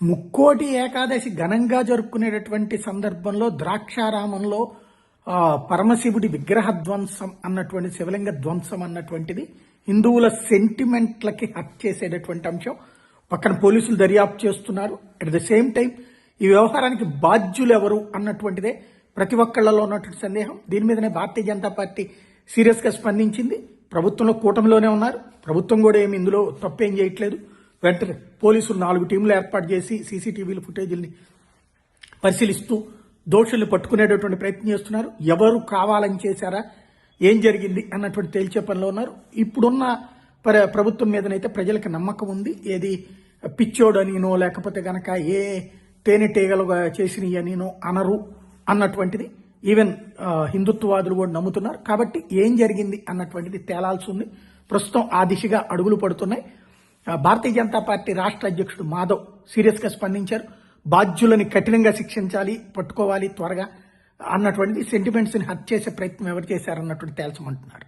ముక్కోటి ఏకాదశి ఘనంగా జరుపుకునేటటువంటి సందర్భంలో ద్రాక్షారామంలో పరమశివుడి విగ్రహ ధ్వంసం అన్నటువంటి శివలింగ ధ్వంసం అన్నటువంటిది హిందువుల సెంటిమెంట్లకి హక్ చేసేటటువంటి అంశం. పక్కన పోలీసులు దర్యాప్తు చేస్తున్నారు. అట్ ద సేమ్ టైం ఈ వ్యవహారానికి బాధ్యులు ఎవరు అన్నటువంటిదే ప్రతి ఒక్కళ్లలో ఉన్నటువంటి సందేహం. దీని మీదనే భారతీయ జనతా పార్టీ సీరియస్ గా స్పందించింది. ప్రభుత్వంలో కూటమిలోనే ఉన్నారు. ప్రభుత్వం కూడా ఏమి ఇందులో తప్పేం చేయట్లేదు. వెంటనే పోలీసులు 4 టీంలు ఏర్పాటు చేసి సీసీటీవీల ఫుటేజీల్ని పరిశీలిస్తూ దోషుల్ని పట్టుకునేటటువంటి ప్రయత్నం చేస్తున్నారు. ఎవరు కావాలని చేశారా, ఏం జరిగింది అన్నటువంటి తేల్చే పనిలో ఉన్నారు. ఇప్పుడున్న ప్రభుత్వం మీదనైతే ప్రజలకు నమ్మకం ఉంది. ఏది పిచ్చోడనినో లేకపోతే గనక ఏ తేనెటీగలుగా చేసినవి అనినో అనరు అన్నటువంటిది ఈవెన్ హిందుత్వవాదులు కూడా నమ్ముతున్నారు. కాబట్టి ఏం జరిగింది అన్నటువంటిది తేలాల్సి ఉంది. ప్రస్తుతం ఆ దిశగా అడుగులు పడుతున్నాయి. భారతీయ జనతా పార్టీ రాష్ట్ర అధ్యక్షుడు మాధవ్ సీరియస్ గా స్పందించారు. బాధ్యులని కఠినంగా శిక్షించాలి, పట్టుకోవాలి త్వరగా అన్నటువంటిది. సెంటిమెంట్స్ ని హత్య చేసే ప్రయత్నం ఎవరు చేశారన్నటువంటి తేల్చమంటున్నారు.